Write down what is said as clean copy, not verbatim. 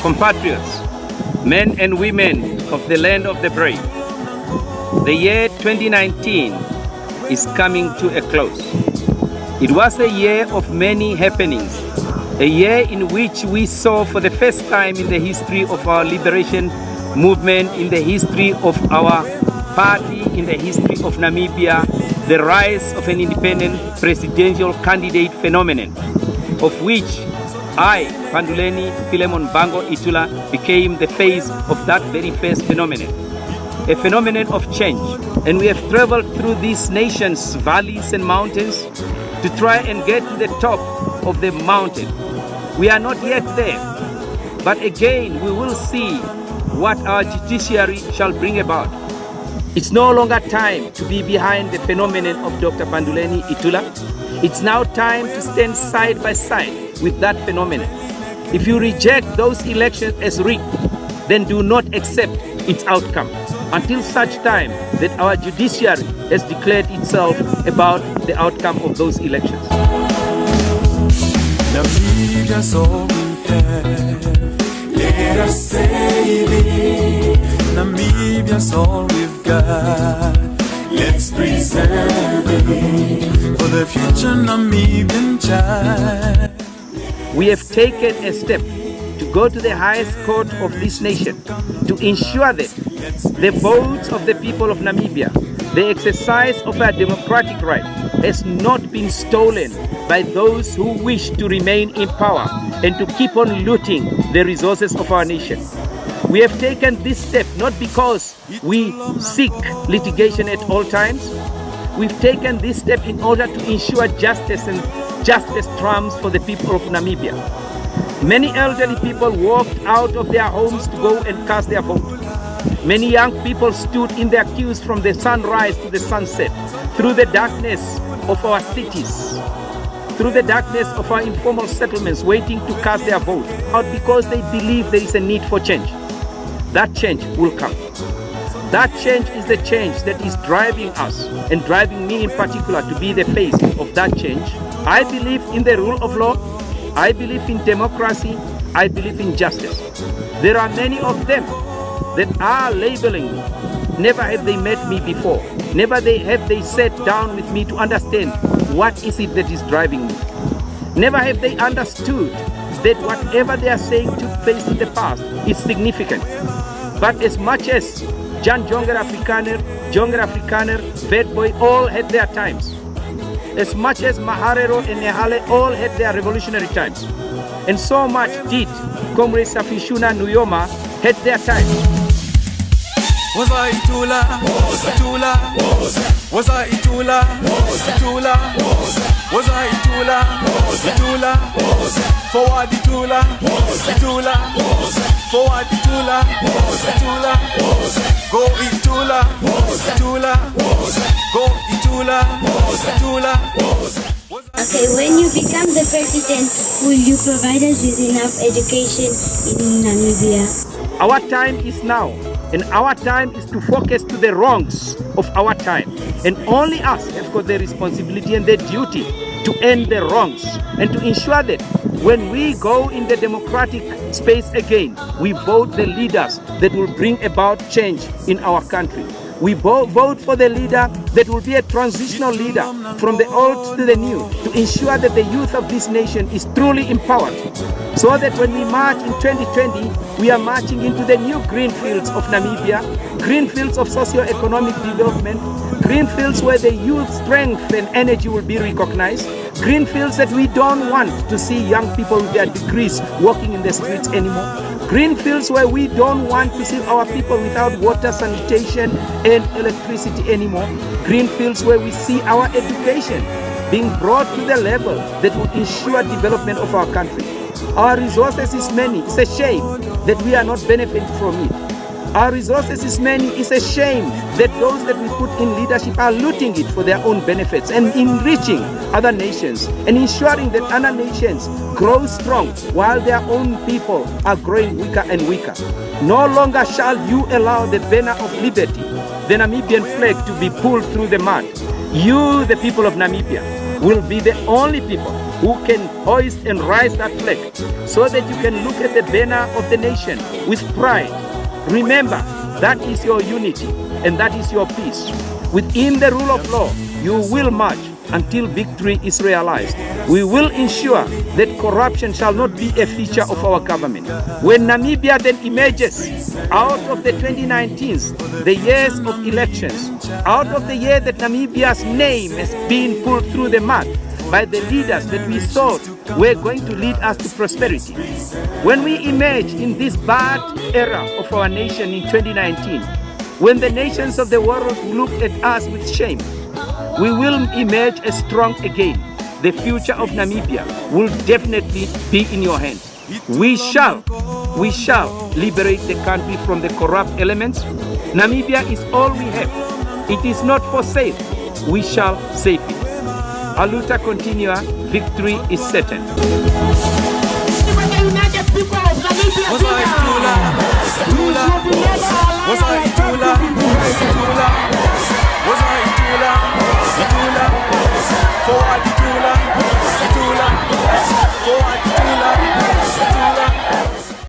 Compatriots, men and women of the land of the brave, the year 2019 is coming to a close. It was a year of many happenings, a year in which we saw for the first time in the history of our liberation movement, in the history of our party, in the history of Namibia, the rise of an independent presidential candidate phenomenon, of which I, Panduleni Philemon Bango Itula, became the face of that very first phenomenon, a phenomenon of change. And we have traveled through this nation's valleys and mountains to try and get to the top of the mountain. We are not yet there, but again we will see what our judiciary shall bring about. It's no longer time to be behind the phenomenon of Dr. Panduleni Itula. It's now time to stand side by side with that phenomenon. If you reject those elections as rigged, then do not accept its outcome until such time that our judiciary has declared itself about the outcome of those elections. Namibia's all we have. Let us save it. Namibia's all we've got. Let's preserve it for the future Namibian child. We have taken a step to go to the highest court of this nation to ensure that the votes of the people of Namibia, the exercise of our democratic right, has not been stolen by those who wish to remain in power and to keep on looting the resources of our nation. We have taken this step not because we seek litigation at all times. We've taken this step in order to ensure justice, and justice trumps for the people of Namibia. Many elderly people walked out of their homes to go and cast their vote. Many young people stood in their queues from the sunrise to the sunset, through the darkness of our cities, through the darkness of our informal settlements, waiting to cast their vote, out because they believe there is a need for change. That change will come. That change is the change that is driving us and driving me in particular to be the face of that change. I believe in the rule of law. I believe in democracy. I believe in justice. There are many of them that are labeling me. Never have they met me before. Never have they sat down with me to understand what is it that is driving me. Never have they understood that whatever they are saying took place in the past is significant. But as much as Jan Jonger Afrikaner, Vetboy all had their times. As much as Maharero and Nehale all had their revolutionary times. And so much did Comrade Safishuna Nuyoma had their times. Was I Itula? Itula? Was I Itula? Itula? Was I Itula? Itula? Forward Itula? Itula? Forward Itula? Itula? Go Itula? Itula? Go Itula? Itula? Okay, when you become the president, will you provide us with enough education in Namibia? Our time is now, and our time is to focus to the wrongs of our time. And only us have got the responsibility and the duty to end the wrongs and to ensure that when we go in the democratic space again, we vote the leaders that will bring about change in our country. We vote for the leader that will be a transitional leader from the old to the new, to ensure that the youth of this nation is truly empowered, so that when we march in 2020, we are marching into the new green fields of Namibia, green fields of socio-economic development, green fields where the youth strength and energy will be recognized, green fields that we don't want to see young people with their degrees walking in the streets anymore, green fields where we don't want to see our people without water, sanitation and electricity anymore, green fields where we see our education being brought to the level that will ensure development of our country. Our resources is many. It's a shame that we are not benefiting from it. Our resources is many. It's a shame that those that we put in leadership are looting it for their own benefits and enriching other nations and ensuring that other nations grow strong while their own people are growing weaker and weaker. No longer shall you allow the banner of liberty, the Namibian flag, to be pulled through the mud. You, the people of Namibia, will be the only people who can hoist and rise that flag so that you can look at the banner of the nation with pride. Remember, that is your unity and that is your peace. Within the rule of law, you will march until victory is realized. We will ensure that corruption shall not be a feature of our government. When Namibia then emerges out of the 2019s, the years of elections, out of the year that Namibia's name has been pulled through the mud by the leaders that we thought were going to lead us to prosperity. When we emerge in this bad era of our nation in 2019, when the nations of the world look at us with shame, we will emerge as strong again. The future of Namibia will definitely be in your hands. We shall liberate the country from the corrupt elements. Namibia is all we have. It is not for sale. We shall save it. Aluta continua, victory is certain. Forward the Tula,